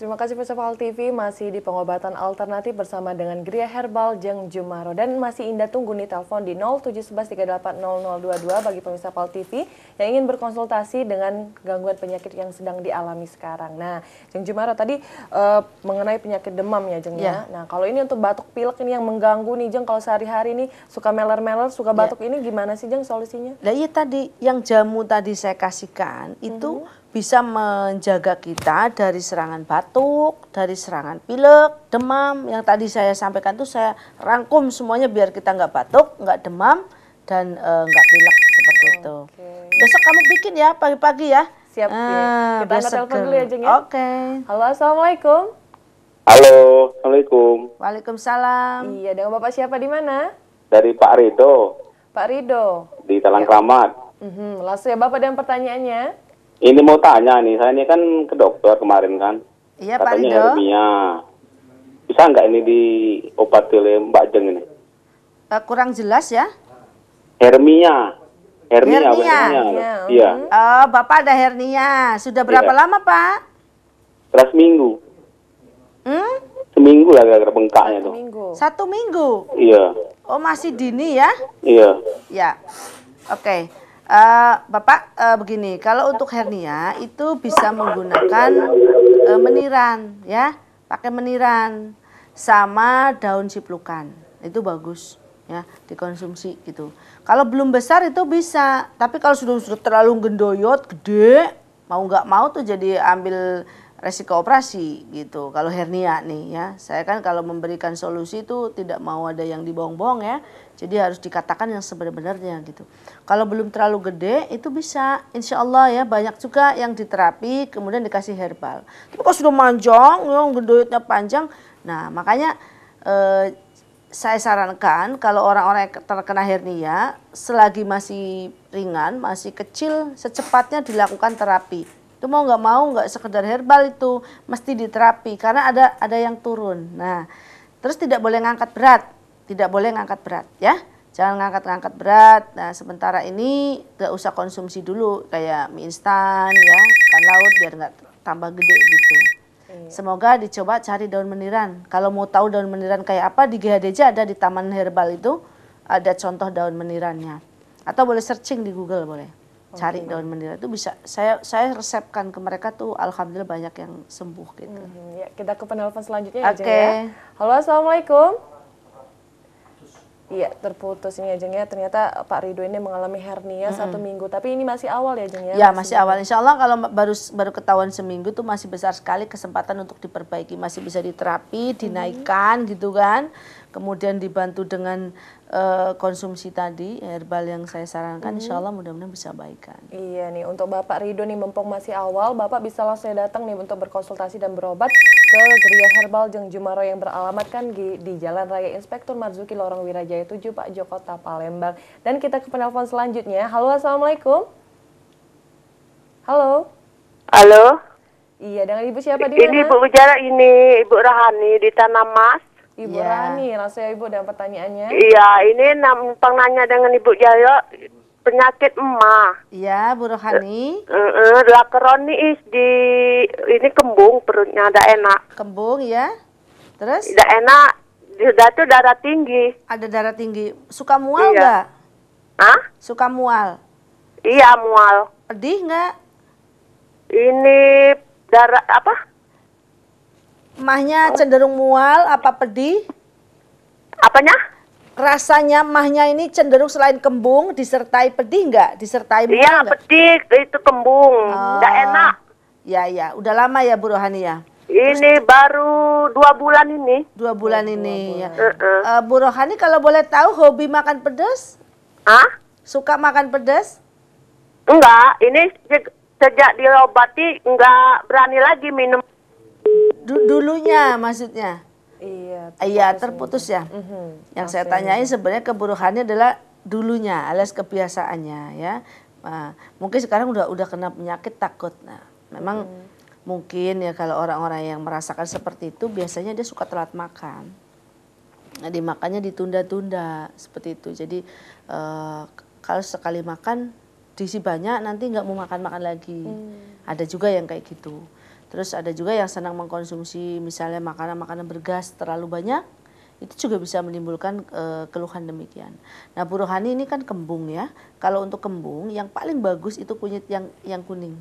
terima kasih pemirsa Pal TV masih di pengobatan alternatif bersama dengan Gria Herbal Jeng Jumaro dan masih Indah tunggu nih telepon di 07113800022 bagi pemirsa Pal TV yang ingin berkonsultasi dengan gangguan penyakit yang sedang dialami sekarang. Nah, Jeng Jumaro tadi mengenai penyakit demam ya Jeng ya. Nah, kalau ini untuk batuk pilek ini yang mengganggu nih Jeng, kalau sehari-hari nih suka meler-meler, suka batuk ini gimana sih Jeng solusinya? Nah iya tadi yang jamu tadi saya kasihkan itu bisa menjaga kita dari serangan batuk, dari serangan pilek, demam. Yang tadi saya sampaikan tuh saya rangkum semuanya biar kita nggak batuk, nggak demam, dan nggak pilek seperti itu. Besok kamu bikin ya pagi-pagi ya. Siap ya. Kita angkat telepon dulu ya Jeng ya. Oke. Halo, assalamualaikum. Halo, assalamualaikum. Waalaikumsalam. Iya, dengan Bapak siapa di mana? Dari Pak Rido Pak Rido. di Talang Keramat. Langsung ya Bapak dengan pertanyaannya. Ini mau tanya nih, saya ini kan ke dokter kemarin kan. Iya Pak Katanya Rido. hernia. Bisa nggak ini diobati oleh Mbak Jeng ini? Kurang jelas ya. Hernia. Hernia. Iya. Oh, Bapak ada hernia. Sudah berapa lama Pak? Terus minggu. Seminggu lah gara-gara bengkaknya tuh. Minggu. 1 minggu. Iya. Oh masih dini ya? Iya. Ya. Oke. Bapak begini, kalau untuk hernia itu bisa menggunakan meniran ya, pakai meniran sama daun ciplukan. Itu bagus ya, dikonsumsi gitu. Kalau belum besar itu bisa, tapi kalau sudah terlalu gendoyot, gede, mau nggak mau tuh jadi ambil resiko operasi gitu. Kalau hernia nih ya, saya kan kalau memberikan solusi itu tidak mau ada yang dibohong-bohong ya. Jadi harus dikatakan yang sebenarnya gitu. Kalau belum terlalu gede itu bisa, insya Allah ya banyak juga yang diterapi kemudian dikasih herbal. Tapi kalau sudah manjang, yang gendoyotnya panjang, nah makanya saya sarankan kalau orang-orang yang terkena hernia selagi masih ringan, masih kecil, secepatnya dilakukan terapi. Itu mau nggak sekedar herbal itu mesti diterapi karena ada yang turun. Nah, terus tidak boleh ngangkat berat ya. Jangan ngangkat berat. Nah, sementara ini nggak usah konsumsi dulu kayak mie instan ya, ikan laut biar nggak tambah gede gitu. Semoga dicoba cari daun meniran. Kalau mau tahu daun meniran kayak apa di GHDJ ada di Taman Herbal itu ada contoh daun menirannya. Atau boleh searching di Google boleh. Cari daun meniran itu bisa saya resepkan ke mereka tuh alhamdulillah banyak yang sembuh gitu. Ya, kita ke penelpon selanjutnya ya Jeng Oke. ya. Halo, assalamualaikum. Iya, terputus ini ya Jeng ya. Ternyata Pak Rido ini mengalami hernia 1 minggu, tapi ini masih awal ya Jeng ya. Ya masih awal, insya Allah kalau baru ketahuan seminggu tuh masih besar sekali kesempatan untuk diperbaiki, masih bisa diterapi, dinaikkan gitu kan, kemudian dibantu dengan konsumsi tadi herbal yang saya sarankan, insya Allah mudah-mudahan bisa baikan. Iya nih, untuk Bapak Rido nih mumpung masih awal, Bapak bisa langsung datang nih untuk berkonsultasi dan berobat ke Gria Herbal Jeng Jumaro yang beralamatkan di Jalan Raya Inspektur Marzuki Lorong Wirajaya 7 Pak Jokota Palembang. Dan kita ke penelpon selanjutnya. Halo, assalamualaikum. Halo. Halo. Iya, dengan Ibu siapa di mana? Ini Ibu bicara ini Ibu Rahani di Tanah Mas. Ibu Rani, langsung ya Ibu dengan pertanyaannya. Iya, ini nanya dengan Ibu Jaya penyakit emah. Iya, Bu Rohani. Kronis ini kembung perutnya ada enak. Kembung ya. Terus? Tidak enak, sudah tuh darah tinggi. Ada darah tinggi. Suka mual nggak? Hah? Suka mual. Iya, mual. Pedih nggak? Ini darah apa? Mahnya cenderung mual apa pedih? Apanya? Rasanya mahnya ini cenderung selain kembung disertai pedih nggak? Disertai mual Iya, nggak? pedih, itu kembung. Tidak enak. Ya, udah lama ya Bu Rohani ya? Ini baru 2 bulan ini. 2 bulan ini ya. Bu Rohani kalau boleh tahu hobi makan pedas? Hah? Suka makan pedas? Enggak, ini sejak diobati enggak berani lagi minum. Dulunya maksudnya? Iya, terputus ya. Yang saya tanyain sebenarnya keburukannya adalah dulunya, alias kebiasaannya ya. Mungkin sekarang udah kena penyakit takut. Nah, memang mungkin ya kalau orang-orang yang merasakan seperti itu biasanya dia suka telat makan. Nah, dimakannya ditunda-tunda seperti itu. Jadi kalau sekali makan diisi banyak nanti nggak mau makan lagi. Ada juga yang kayak gitu. Terus ada juga yang senang mengkonsumsi misalnya makanan-makanan bergas terlalu banyak, itu juga bisa menimbulkan keluhan demikian. Nah, Bu Rohani ini kan kembung ya. Kalau untuk kembung yang paling bagus itu kunyit yang kuning.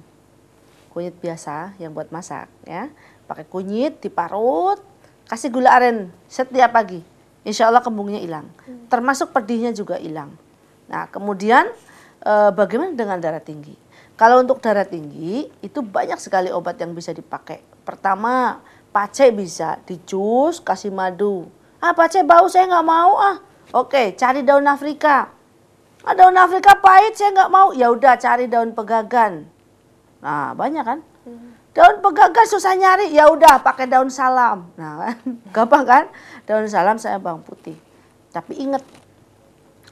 Kunyit biasa yang buat masak ya. Pakai kunyit diparut, kasih gula aren setiap pagi. Insya Allah kembungnya hilang. Termasuk pedihnya juga hilang. Nah, kemudian bagaimana dengan darah tinggi? Kalau untuk darah tinggi itu banyak sekali obat yang bisa dipakai. Pertama, pace bisa dijus, kasih madu. Pace bau saya nggak mau Oke, cari daun Afrika. Daun Afrika pahit saya nggak mau. Ya udah cari daun pegagan. Nah, banyak kan? Daun pegagan susah nyari. Ya udah pakai daun salam. Nah, kan? Gampang kan? Daun salam saya bawang putih. Tapi ingat,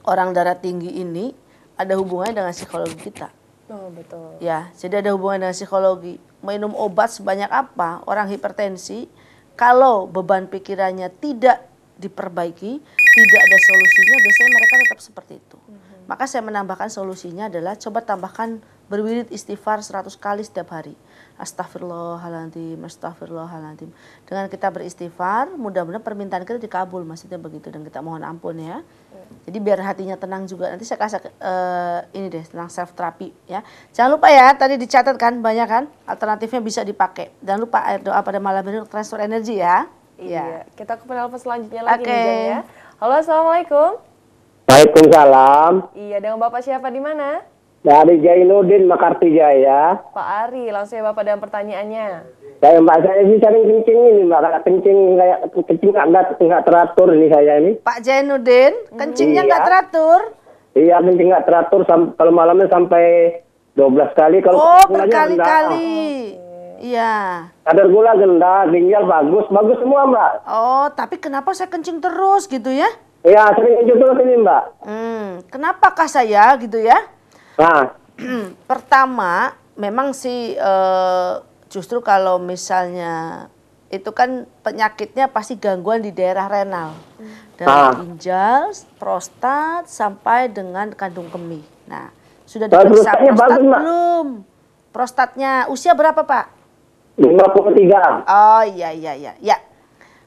orang darah tinggi ini ada hubungannya dengan psikologi kita. Oh, betul. Ya, jadi ada hubungan dengan psikologi. Minum obat sebanyak apa, orang hipertensi, kalau beban pikirannya tidak diperbaiki, tidak ada solusinya, biasanya mereka tetap seperti itu. Maka saya menambahkan solusinya adalah coba tambahkan berwirid istighfar 100 kali setiap hari. Astagfirullahaladzim, astagfirullahaladzim. Dengan kita beristighfar, mudah-mudahan permintaan kita dikabul, maksudnya begitu. Dan kita mohon ampun ya. Jadi biar hatinya tenang juga. Nanti saya kasih ini deh, tentang self terapi ya. Jangan lupa ya, tadi dicatat kan banyak kan, alternatifnya bisa dipakai. Jangan lupa air doa pada malam ini untuk transfer energi ya. Iya. Kita ke penelpon selanjutnya lagi nih Jeng ya. Halo, assalamualaikum. Waalaikumsalam. Iya, dengan Bapak siapa di mana? Dari Jainuddin, Mekarti Jaya. Pak Ari, langsung ya Bapak dengan pertanyaannya. Saya sih sering kencing ini Mbak, kencing nggak teratur ini saya ini. Pak Jainuddin, kencingnya nggak teratur? Iya, kencing nggak teratur, kalau malamnya sampai 12 kali. Kalau berkali-kali. Iya. Kadar gula rendah, ginjal bagus semua Mbak. Oh, tapi kenapa saya kencing terus gitu ya? Iya, sering kencing terus ini Mbak. Kenapakah saya gitu ya? Nah, pertama memang sih justru kalau misalnya itu kan penyakitnya pasti gangguan di daerah renal, dari ginjal, prostat sampai dengan kandung kemih. Nah, sudah diperiksa prostat belum? Prostatnya usia berapa Pak? 53. Oh iya. Ya.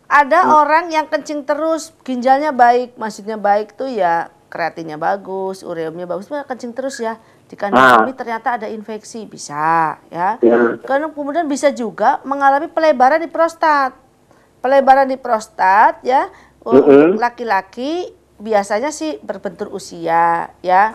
Ada orang yang kencing terus, ginjalnya baik, maksudnya baik tuh ya kreatinnya bagus, ureumnya bagus, kencing terus ya. Di kandung kemih ternyata ada infeksi, bisa ya. Kemudian bisa juga mengalami pelebaran di prostat. Pelebaran di prostat ya, untuk laki-laki biasanya sih berbentur usia ya.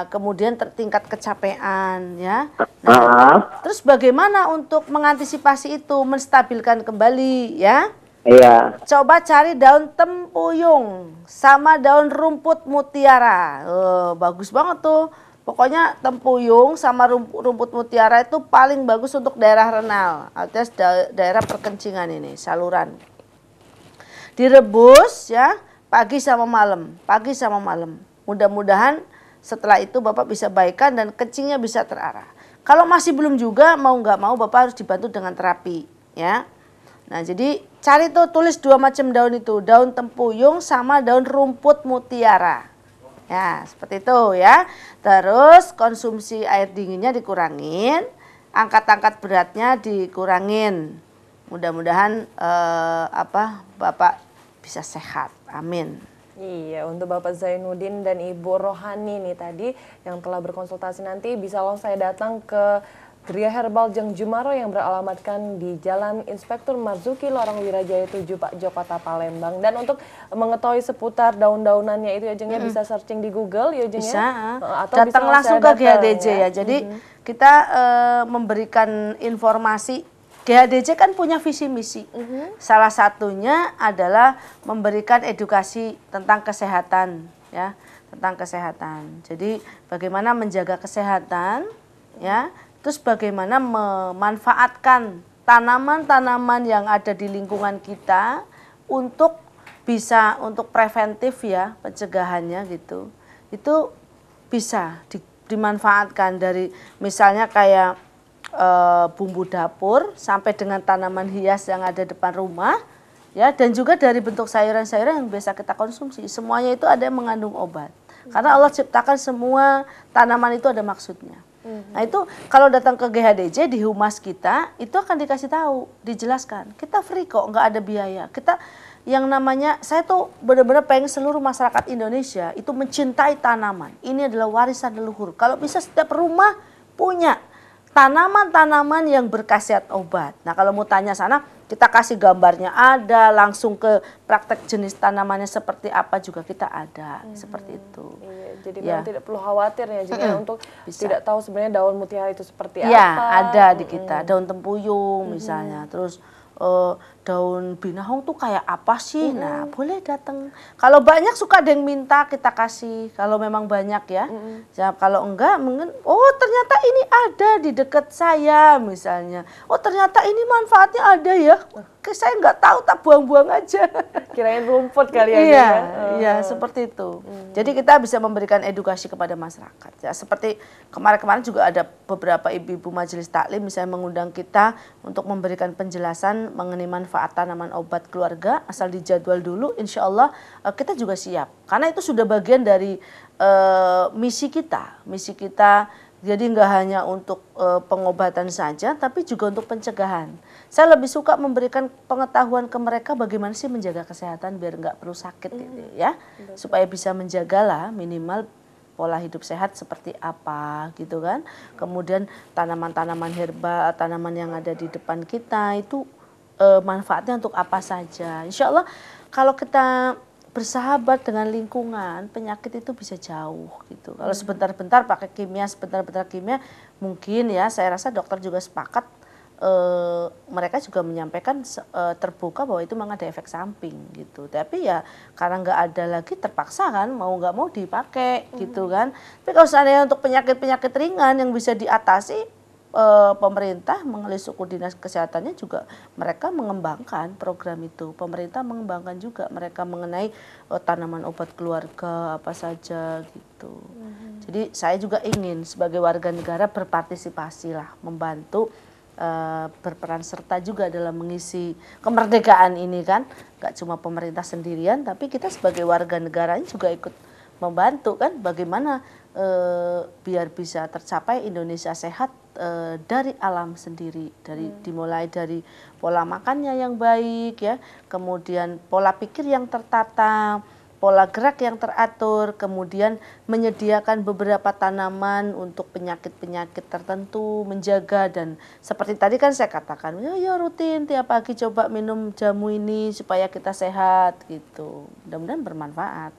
Kemudian tingkat kecapean ya. Nah, terus bagaimana untuk mengantisipasi itu, menstabilkan kembali ya? Iya. Coba cari daun tempuyung sama daun rumput mutiara. Bagus banget tuh. Pokoknya tempuyung sama rumput mutiara itu paling bagus untuk daerah renal, alias daerah perkencingan ini, saluran. Direbus ya, pagi sama malam. Mudah-mudahan setelah itu Bapak bisa baikan dan kencingnya bisa terarah. Kalau masih belum juga, mau nggak mau Bapak harus dibantu dengan terapi ya. Nah, jadi cari tuh, tulis 2 macam daun itu, daun tempuyung sama daun rumput mutiara. Ya, seperti itu ya. Terus konsumsi air dinginnya dikurangin, angkat-angkat beratnya dikurangin. Mudah-mudahan Bapak bisa sehat. Amin. Iya, untuk Bapak Zainuddin dan Ibu Rohani nih tadi yang telah berkonsultasi, nanti bisa langsung saya datang ke Gria Herbal Jeng Jumaro yang beralamatkan di Jalan Inspektur Marzuki, Lorong Wirajaya 7, Pak Jokota, Palembang. Dan untuk mengetahui seputar daun-daunannya itu ya Jeng ya, bisa searching di Google ya Jeng ya. Bisa. Atau datang bisa langsung ke GHDJ ya. Jadi kita memberikan informasi. GHDJ kan punya visi misi. Salah satunya adalah memberikan edukasi tentang kesehatan ya, tentang kesehatan. Jadi bagaimana menjaga kesehatan ya. Terus bagaimana memanfaatkan tanaman-tanaman yang ada di lingkungan kita untuk preventif ya, pencegahannya gitu. Itu bisa dimanfaatkan dari misalnya kayak bumbu dapur sampai dengan tanaman hias yang ada depan rumah ya, dan juga dari bentuk sayuran-sayuran yang biasa kita konsumsi. Semuanya itu ada yang mengandung obat. Karena Allah ciptakan semua tanaman itu ada maksudnya. Nah itu kalau datang ke GHDJ di humas kita itu akan dikasih tahu, dijelaskan. Kita free kok, nggak ada biaya. Kita yang namanya, saya tuh benar-benar pengen seluruh masyarakat Indonesia itu mencintai tanaman. Ini adalah warisan leluhur. Kalau bisa setiap rumah punya tanaman-tanaman yang berkhasiat obat. Nah kalau mau tanya sana, kita kasih gambarnya ada, langsung ke praktek jenis tanamannya seperti apa juga kita ada, seperti itu. Iya, jadi memang tidak perlu khawatir ya Jeng, untuk tidak tahu sebenarnya daun mutiara itu seperti ya, apa. ada di kita, daun tempuyung misalnya, terus daun binahong tuh kayak apa sih? Nah, boleh datang. Kalau banyak suka ada yang minta kita kasih. Kalau memang banyak ya. Ya kalau enggak mungkin oh ternyata ini ada di dekat saya misalnya. Oh ternyata ini manfaatnya ada ya. Saya nggak tahu, tak buang-buang aja. Kirain rumput kali ya. Iya, iya seperti itu. Jadi kita bisa memberikan edukasi kepada masyarakat. Ya, seperti kemarin-kemarin juga ada beberapa ibu-ibu majelis taklim misalnya mengundang kita untuk memberikan penjelasan mengenai manfaat tanaman obat keluarga. Asal dijadwal dulu, insya Allah kita juga siap. Karena itu sudah bagian dari misi kita. Misi kita jadi nggak hanya untuk pengobatan saja, tapi juga untuk pencegahan. Saya lebih suka memberikan pengetahuan ke mereka bagaimana sih menjaga kesehatan biar nggak perlu sakit gitu ya, supaya bisa menjagalah minimal pola hidup sehat seperti apa gitu kan. Kemudian tanaman-tanaman herbal, tanaman yang ada di depan kita itu manfaatnya untuk apa saja. Insya Allah kalau kita bersahabat dengan lingkungan, penyakit itu bisa jauh gitu. Kalau sebentar-bentar pakai kimia, sebentar-bentar kimia, mungkin ya saya rasa dokter juga sepakat, mereka juga menyampaikan terbuka bahwa itu memang ada efek samping gitu. Tapi ya karena nggak ada lagi terpaksa kan, mau nggak mau dipakai gitu kan. Tapi kalau seandainya untuk penyakit-penyakit ringan yang bisa diatasi, pemerintah melalui suku dinas kesehatannya juga mereka mengembangkan program itu. Pemerintah mengembangkan juga mereka mengenai tanaman obat keluarga apa saja gitu. Jadi saya juga ingin sebagai warga negara berpartisipasi lah, membantu berperan serta juga dalam mengisi kemerdekaan ini kan. Gak cuma pemerintah sendirian, tapi kita sebagai warga negaranya juga ikut membantu kan, bagaimana biar bisa tercapai Indonesia sehat dari alam sendiri, dimulai dari pola makannya yang baik ya, kemudian pola pikir yang tertata, pola gerak yang teratur, kemudian menyediakan beberapa tanaman untuk penyakit-penyakit tertentu, menjaga, dan seperti tadi kan saya katakan, ya rutin tiap pagi coba minum jamu ini supaya kita sehat gitu. Mudah-mudahan bermanfaat.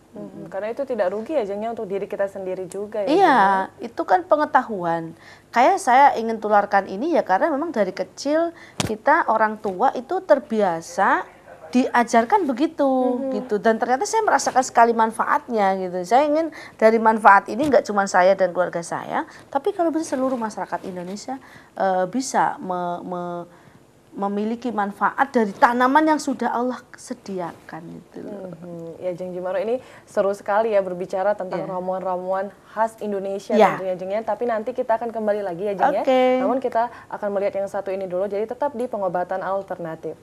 Karena itu tidak rugi ya Jengnya untuk diri kita sendiri juga ya. Iya, itu kan pengetahuan. Kayak saya ingin tularkan ini ya karena memang dari kecil kita orang tua itu terbiasa diajarkan begitu gitu, dan ternyata saya merasakan sekali manfaatnya gitu. Saya ingin dari manfaat ini nggak cuma saya dan keluarga saya, tapi kalau bisa seluruh masyarakat Indonesia bisa memiliki manfaat dari tanaman yang sudah Allah sediakan gitu. Ya Jeng Jumaro, ini seru sekali ya berbicara tentang ramuan-ramuan khas Indonesia tentunya Jengnya. Tapi nanti kita akan kembali lagi ya Jeng ya. Namun kita akan melihat yang satu ini dulu, jadi tetap di pengobatan alternatif.